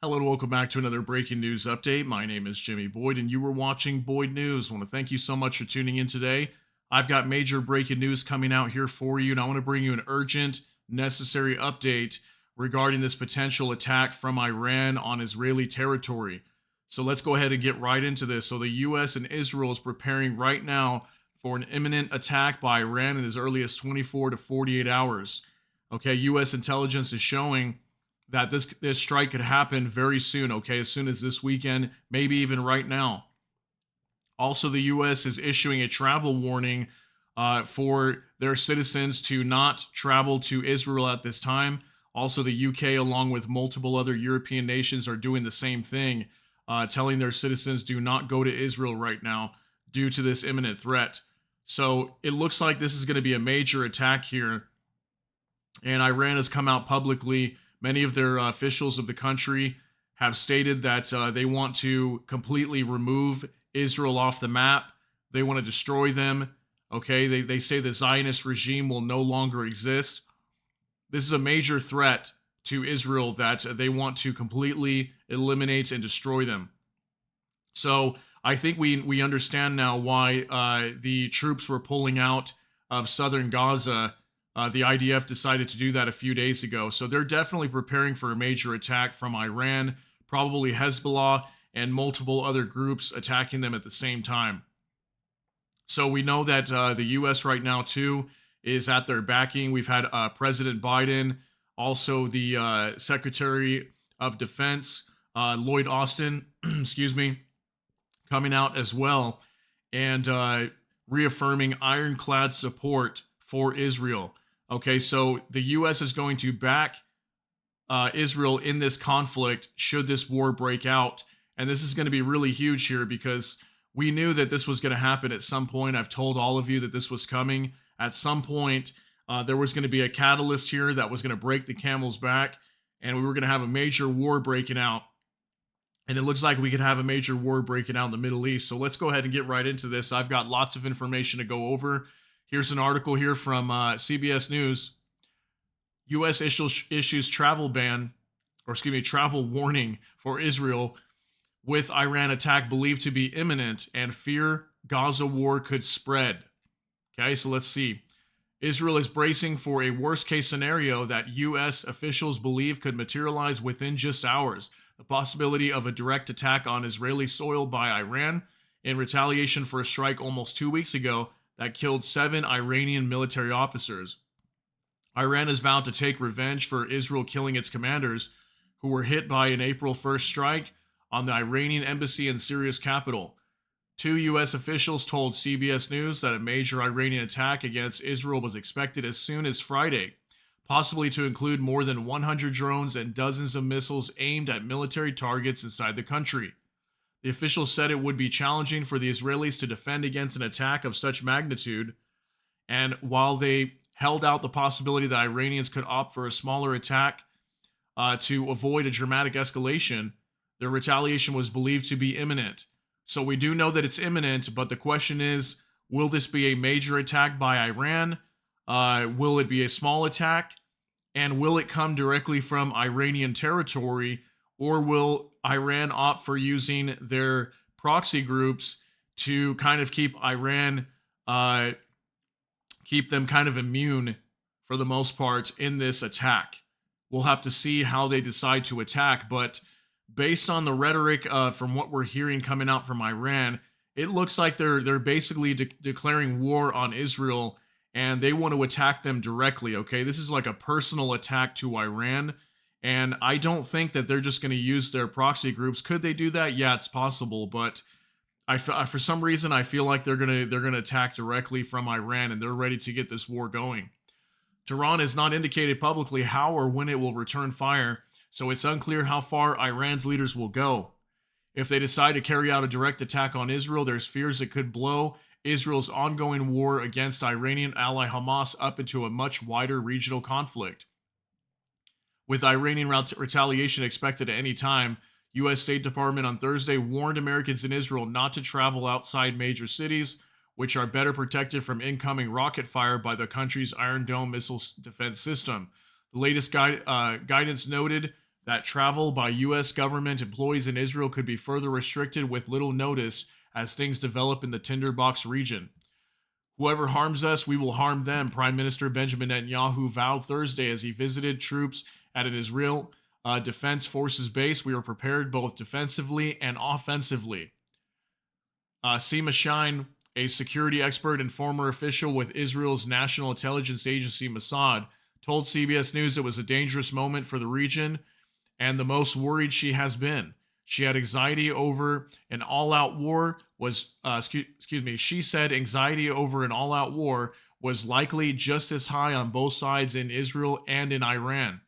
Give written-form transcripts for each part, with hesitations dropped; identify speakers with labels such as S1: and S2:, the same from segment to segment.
S1: Hello and welcome back to another breaking news update. My name is Jimmy Boyd and you were watching Boyd News. I want to thank you so much for tuning in today. I've got major breaking news coming out here for you, and I want to bring you an urgent, necessary update regarding this potential attack from Iran on Israeli territory. So let's go ahead and get right into this. So the US and Israel is preparing right now for an imminent attack by Iran in as early as 24 to 48 hours. Okay, US intelligence is showing that this strike could happen very soon, okay, as soon as this weekend, maybe even right now. Also, the U.S. is issuing a travel warning for their citizens to not travel to Israel at this time. Also, the UK, along with multiple other European nations, are doing the same thing, telling their citizens do not go to Israel right now due to this imminent threat. So it looks like this is going to be a major attack here. And Iran has come out publicly. Many of their officials of the country have stated that they want to completely remove Israel off the map. They want to destroy them. Okay, they say the Zionist regime will no longer exist. This is a major threat to Israel that they want to completely eliminate and destroy them. So I think we understand now why the troops were pulling out of southern Gaza. The IDF decided to do that a few days ago. So they're definitely preparing for a major attack from Iran, probably Hezbollah, and multiple other groups attacking them at the same time. So we know that the U.S. right now, too, is at their backing. We've had President Biden, also the Secretary of Defense, Lloyd Austin, excuse me, coming out as well and reaffirming ironclad support for Israel. Okay, so the U.S. is going to back Israel in this conflict should this war break out. And this is going to be really huge here because we knew that this was going to happen at some point. I've told all of you that this was coming. At some point, there was going to be a catalyst here that was going to break the camel's back, and we were going to have a major war breaking out. And it looks like we could have a major war breaking out in the Middle East. So let's go ahead and get right into this. I've got lots of information to go over. Here's an article here from CBS News. U.S. issues travel travel warning for Israel with Iran attack believed to be imminent and fear Gaza war could spread. Okay, so let's see. Israel is bracing for a worst-case scenario that U.S. officials believe could materialize within just hours. The possibility of a direct attack on Israeli soil by Iran in retaliation for a strike almost 2 weeks ago that killed 7 Iranian military officers. Iran has vowed to take revenge for Israel killing its commanders, who were hit by an April 1st strike on the Iranian embassy in Syria's capital. 2 U.S. officials told CBS News that a major Iranian attack against Israel was expected as soon as Friday, possibly to include more than 100 drones and dozens of missiles aimed at military targets inside the country. The officials said it would be challenging for the Israelis to defend against an attack of such magnitude, and while they held out the possibility that Iranians could opt for a smaller attack to avoid a dramatic escalation, their retaliation was believed to be imminent. So we do know that it's imminent, but the question is, will this be a major attack by Iran? Will it be a small attack? And will it come directly from Iranian territory? Or will Iran opt for using their proxy groups to kind of keep Iran, keep them kind of immune for the most part in this attack? We'll have to see how they decide to attack, but based on the rhetoric from what we're hearing coming out from Iran, it looks like they're basically declaring war on Israel, and they want to attack them directly, okay? This is like a personal attack to Iran. And I don't think that they're just going to use their proxy groups. Could they do that? Yeah, it's possible. But for some reason, I feel like they're gonna attack directly from Iran, and they're ready to get this war going. Tehran has not indicated publicly how or when it will return fire, so it's unclear how far Iran's leaders will go. If they decide to carry out a direct attack on Israel, there's fears it could blow Israel's ongoing war against Iranian ally Hamas up into a much wider regional conflict. With Iranian retaliation expected at any time, U.S. State Department on Thursday warned Americans in Israel not to travel outside major cities, which are better protected from incoming rocket fire by the country's Iron Dome missile defense system. The latest guidance noted that travel by U.S. government employees in Israel could be further restricted with little notice as things develop in the Tinderbox region. Whoever harms us, we will harm them, Prime Minister Benjamin Netanyahu vowed Thursday as he visited troops at an Israel Defense Forces base. We are prepared both defensively and offensively. Sima Shine, a security expert and former official with Israel's national intelligence agency Mossad, told CBS News it was a dangerous moment for the region and the most worried she has been. She had anxiety over an all-out war she said anxiety over an all-out war was likely just as high on both sides in Israel and in Iran.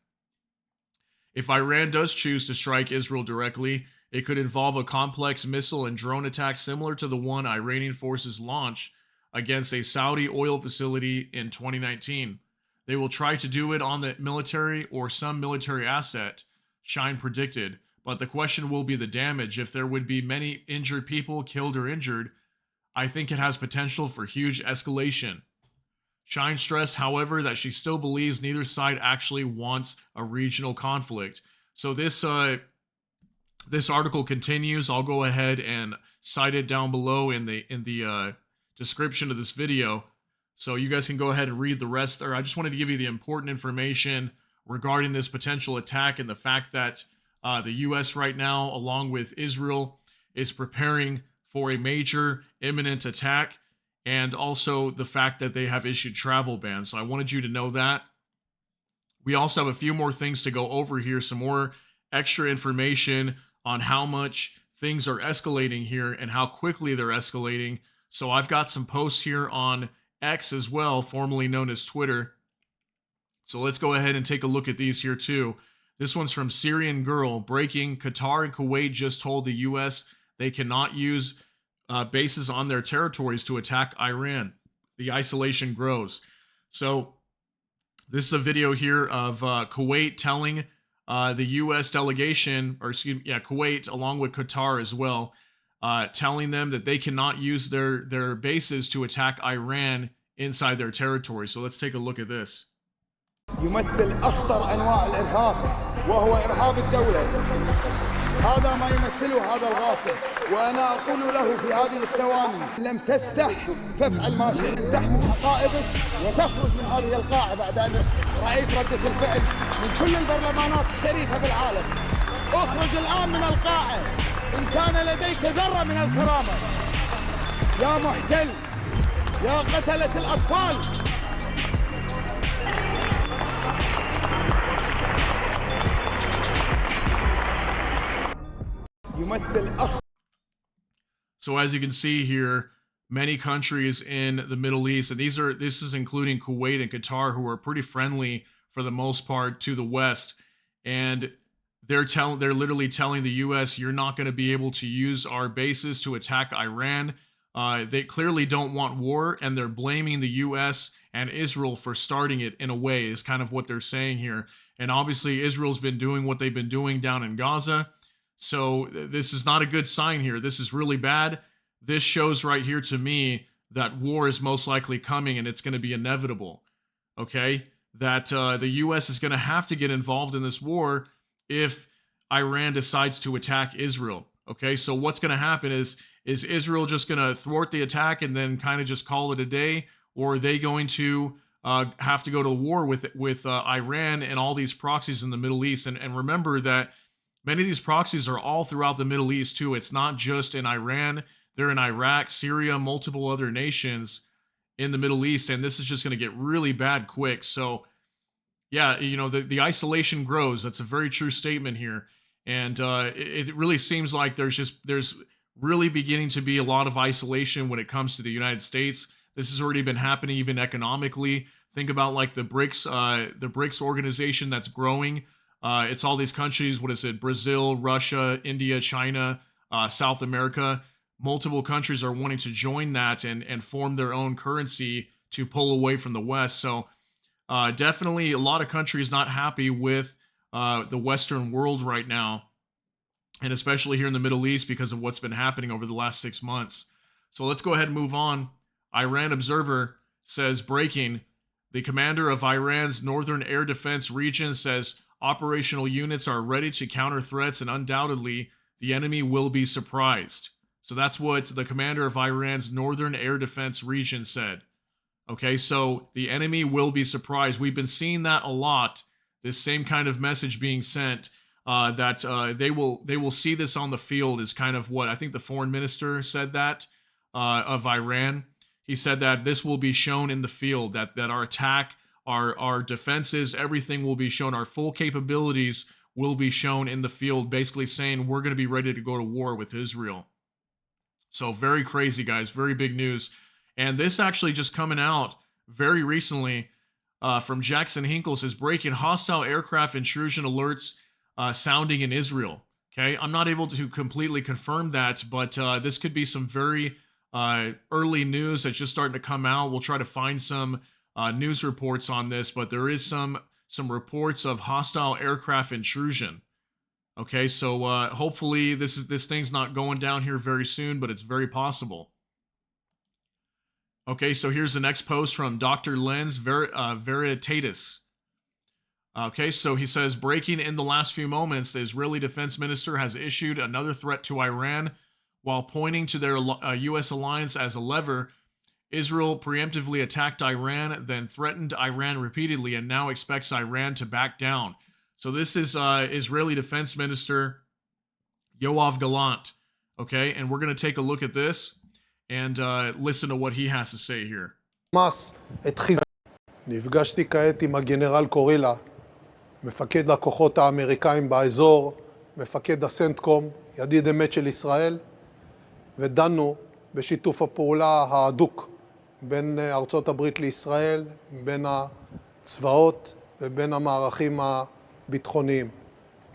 S1: If Iran does choose to strike Israel directly, it could involve a complex missile and drone attack similar to the one Iranian forces launched against a Saudi oil facility in 2019. They will try to do it on the military or some military asset, Shine predicted, but the question will be the damage. If there would be many injured people, killed or injured, I think it has potential for huge escalation. Shine stressed, however, that she still believes neither side actually wants a regional conflict. So this article continues. I'll go ahead and cite it down below in the description of this video, so you guys can go ahead and read the rest. Or I just wanted to give you the important information regarding this potential attack and the fact that the U.S. right now, along with Israel, is preparing for a major imminent attack, and also the fact that they have issued travel bans. So I wanted you to know that. We also have a few more things to go over here, some more extra information on how much things are escalating here and how quickly they're escalating. So I've got some posts here on X as well, formerly known as Twitter. So let's go ahead and take a look at these here too. This one's from Syrian Girl. Breaking: Qatar and Kuwait just told the U.S. they cannot use bases on their territories to attack Iran. The isolation grows. So this is a video here of Kuwait telling the U.S. delegation, Kuwait, along with Qatar as well, telling them that they cannot use their bases to attack Iran inside their territory. So let's take a look at this.
S2: يمثل أخطر أنواع الإرهاب وهو إرهاب الدولة. هذا ما يمثله هذا الغاصب، وأنا أقول له في هذه الثواني: لم تستح فافعل ما شئت، تحمل حقائبك وتخرج من هذه القاعة بعد أن رأيت ردة الفعل من كل البرلمانات الشريفة في العالم. اخرج الآن من القاعة إن كان لديك ذرة من الكرامة. يا محتل، يا قتلة الأطفال.
S1: So as you can see here, many countries in the Middle East, and this is including Kuwait and Qatar, who are pretty friendly for the most part to the West, and they're literally telling the U.S. you're not going to be able to use our bases to attack Iran. They clearly don't want war, and they're blaming the U.S. and Israel for starting it in a way, is kind of what they're saying here. And obviously Israel's been doing what they've been doing down in Gaza. So this is not a good sign here. This is really bad. This shows right here to me that war is most likely coming and it's going to be inevitable. Okay? That the U.S. is going to have to get involved in this war if Iran decides to attack Israel. Okay? So what's going to happen is Israel just going to thwart the attack and then kind of just call it a day? Or are they going to have to go to war with Iran and all these proxies in the Middle East? And remember that many of these proxies are all throughout the Middle East too. It's not just in Iran. They're in Iraq, Syria, multiple other nations in the Middle East. And this is just going to get really bad quick. So yeah, you know, the isolation grows. That's a very true statement here. And it really seems like there's really beginning to be a lot of isolation when it comes to the United States. This has already been happening even economically. Think about like the BRICS organization that's growing. It's all these countries, what is it? Brazil, Russia, India, China, South America. Multiple countries are wanting to join that and form their own currency to pull away from the West. So definitely a lot of countries not happy with the Western world right now, and especially here in the Middle East because of what's been happening over the last 6 months. So let's go ahead and move on. Iran Observer says, breaking: the commander of Iran's northern air defense region says Operational units are ready to counter threats, and undoubtedly, the enemy will be surprised. So that's what the commander of Iran's Northern Air Defense Region said. Okay, so the enemy will be surprised. We've been seeing that a lot. This same kind of message being sent that they will see this on the field is kind of what I think the foreign minister said that of Iran. He said that this will be shown in the field, that our attack, our defenses, everything will be shown. Our full capabilities will be shown in the field, basically saying we're going to be ready to go to war with Israel. So very crazy, guys. Very big news. And this actually just coming out very recently from Jackson Hinkle says breaking hostile aircraft intrusion alerts sounding in Israel. Okay, I'm not able to completely confirm that, but this could be some very early news that's just starting to come out. We'll try to find some news reports on this, but there is some reports of hostile aircraft intrusion. Okay, so hopefully this thing's not going down here very soon, but it's very possible. Okay, so here's the next post from Dr. Lenz Veritatis. Okay, so he says, breaking in the last few moments, the Israeli defense minister has issued another threat to Iran while pointing to their U.S. alliance as a lever. Israel preemptively attacked Iran, then threatened Iran repeatedly, and now expects Iran to back down. So this is Israeli defense minister Yoav Gallant. Okay, and we're going to take a look at this and listen to what he has to say here.
S3: נפגשתי כעת עם הגנרל קורילה, מפקד הכוחות האמריקאים באזור, מפקד הסנטקום, ידיד אמת של ישראל, ודנו בשיתוף הפעולה ההדוק בין ארצות הברית לישראל, בין הצבאות ובין המערכים הביטחוניים.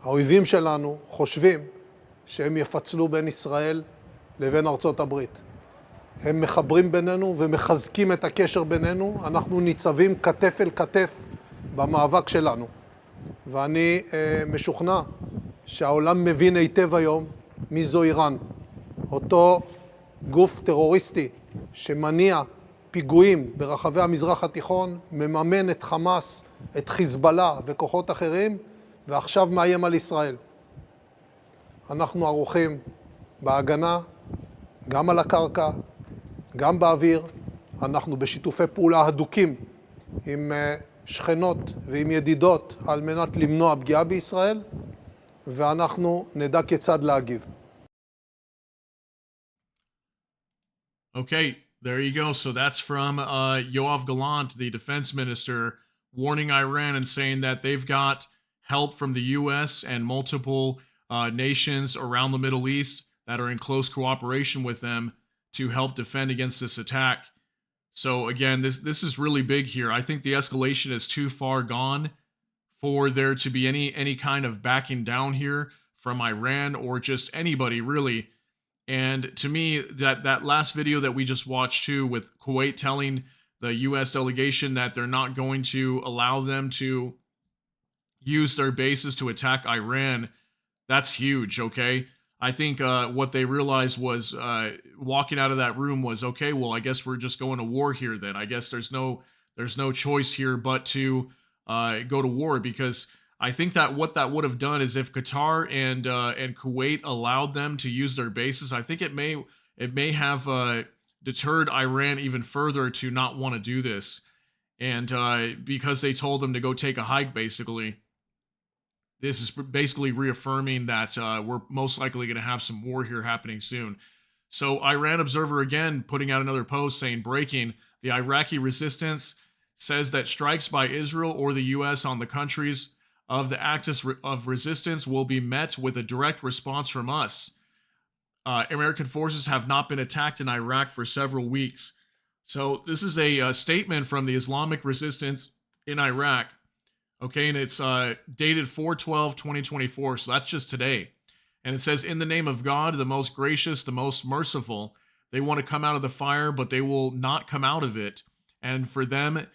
S3: האויבים שלנו חושבים שהם יפצלו בין ישראל לבין ארצות הברית. הם מחברים בינינו ומחזקים את הקשר בינינו. אנחנו ניצבים כתף אל כתף במאבק שלנו. ואני משוכנע שהעולם מבין היטב היום מי זו איראן. אותו גוף טרוריסטי שמניע פיגועים ברחבי המזרח התיכון, מממן את חמאס, את חיזבאללה וכוחות אחרים, ועכשיו מאיים על ישראל. אנחנו ערוכים בהגנה, גם על הקרקע, גם באוויר. אנחנו בשיתופי פעולה הדוקים עם שכנות ועם ידידות על מנת למנוע פגיעה בישראל, ואנחנו נדע כיצד להגיב.
S1: Okay, there you go. So that's from Yoav Gallant, the defense minister, warning Iran and saying that they've got help from the U.S. and multiple nations around the Middle East that are in close cooperation with them to help defend against this attack. So again, this is really big here. I think the escalation is too far gone for there to be any kind of backing down here from Iran or just anybody really. And to me, that last video that we just watched too, with Kuwait telling the U.S. delegation that they're not going to allow them to use their bases to attack Iran, that's huge, okay? I think what they realized was walking out of that room was, okay, well, I guess we're just going to war here then. I guess there's no choice here but to go to war, because I think that what that would have done is if Qatar and Kuwait allowed them to use their bases, I think it may have deterred Iran even further to not want to do this. And because they told them to go take a hike, basically, this is basically reaffirming that we're most likely going to have some war here happening soon. So Iran Observer again putting out another post saying, breaking, the Iraqi resistance says that strikes by Israel or the U.S. on the countries of the axis of resistance will be met with a direct response from us. American forces have not been attacked in Iraq for several weeks. So this is a statement from the Islamic resistance in Iraq. Okay, and it's dated 4/12/2024, so that's just today. And it says, in the name of God, the most gracious, the most merciful, they want to come out of the fire, but they will not come out of it. And for them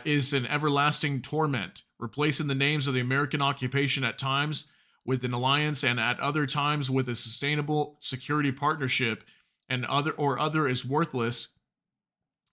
S1: is an everlasting torment, replacing the names of the American occupation at times with an alliance and at other times with a sustainable security partnership, and other is worthless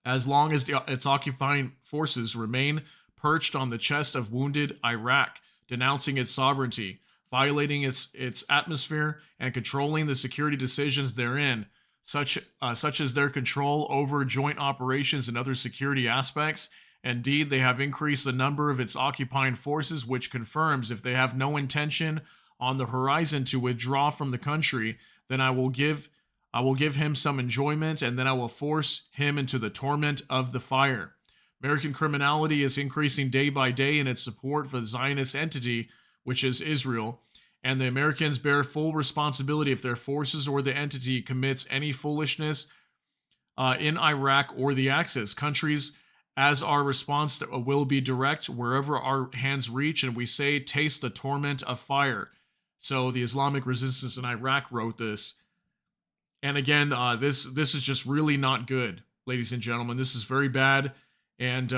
S1: as long as its occupying forces remain perched on the chest of wounded Iraq. denouncing its sovereignty, violating its atmosphere, and controlling the security decisions therein, such as their control over joint operations and other security aspects. Indeed, they have increased the number of its occupying forces, which confirms if they have no intention on the horizon to withdraw from the country, then I will give him some enjoyment, and then I will force him into the torment of the fire. American criminality is increasing day by day in its support for the Zionist entity, which is Israel, and the Americans bear full responsibility if their forces or the entity commits any foolishness in Iraq or the Axis. Countries, as our response will be direct wherever our hands reach, and we say, taste the torment of fire. So the Islamic resistance in Iraq wrote this. And again, this is just really not good, ladies and gentlemen. This is very bad, and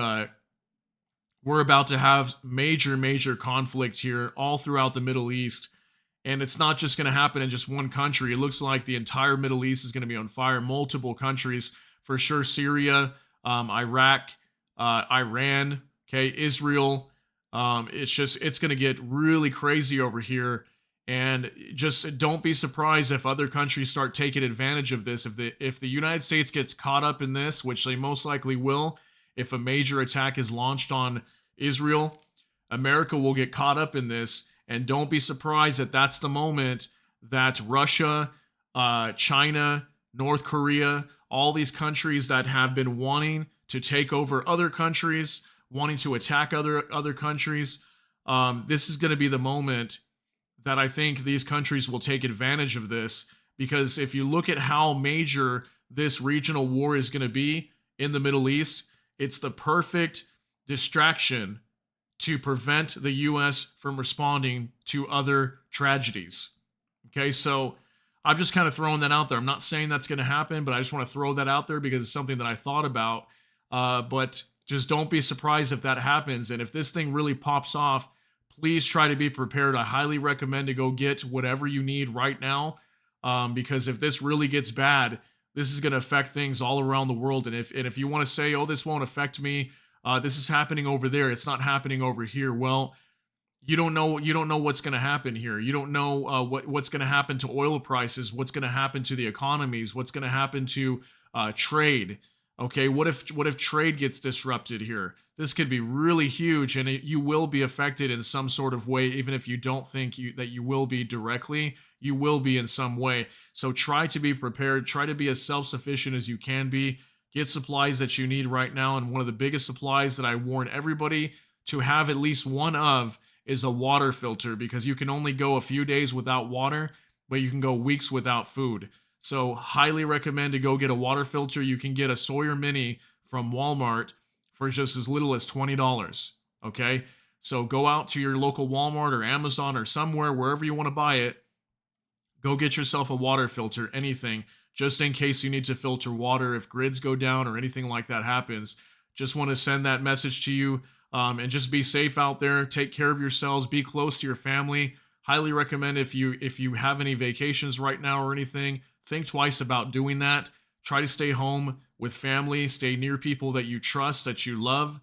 S1: we're about to have major conflict here all throughout the Middle East. And it's not just going to happen in just one country. It looks like the entire Middle East is going to be on fire. Multiple countries, for sure. Syria, Iraq, Iran, okay, Israel. It's going to get really crazy over here. And just don't be surprised if other countries start taking advantage of this. If the United States gets caught up in this, which they most likely will, if a major attack is launched on Israel, America will get caught up in this. And don't be surprised that that's the moment that Russia, China, North Korea, all these countries that have been wanting to take over other countries, wanting to attack other countries, this is going to be the moment that I think these countries will take advantage of this. Because if you look at how major this regional war is going to be in the Middle East, it's the perfect distraction to prevent the U.S. from responding to other tragedies. Okay, so I'm just kind of throwing that out there. I'm not saying that's going to happen, but I just want to throw that out there because it's something that I thought about. But just don't be surprised if that happens. And if this thing really pops off, please try to be prepared. I highly recommend to go get whatever you need right now, because if this really gets bad, this is going to affect things all around the world. And if you want to say, oh, this won't affect me, this is happening over there, it's not happening over here. Well, you don't know what's going to happen here. You don't know what's going to happen to oil prices, what's going to happen to the economies, what's going to happen to trade. Okay, what if trade gets disrupted here? This could be really huge, and you will be affected in some sort of way, even if you don't think that you will be directly. You will be in some way. So try to be prepared. Try to be as self-sufficient as you can be. Get supplies that you need right now, and one of the biggest supplies that I warn everybody to have at least one of is a water filter, because you can only go a few days without water, but you can go weeks without food. So highly recommend to go get a water filter. You can get a Sawyer Mini from Walmart for just as little as $20, okay? So go out to your local Walmart or Amazon or somewhere, wherever you want to buy it. Go get yourself a water filter, anything, just in case you need to filter water if grids go down or anything like that happens. Just want to send that message to you, and just be safe out there. Take care of yourselves. Be close to your family. Highly recommend if you have any vacations right now or anything, think twice about doing that. Try to stay home with family. Stay near people that you trust, that you love,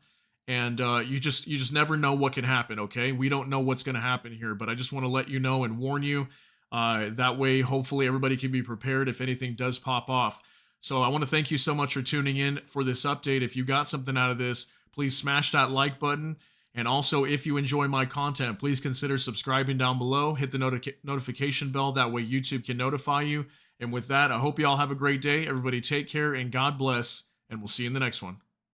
S1: and you just never know what can happen. Okay, we don't know what's going to happen here, but I just want to let you know and warn you. That way, hopefully, everybody can be prepared if anything does pop off. So I want to thank you so much for tuning in for this update. If you got something out of this, please smash that like button. And also, if you enjoy my content, please consider subscribing down below. Hit the notification bell. That way YouTube can notify you. And with that, I hope you all have a great day. Everybody take care and God bless. And we'll see you in the next one.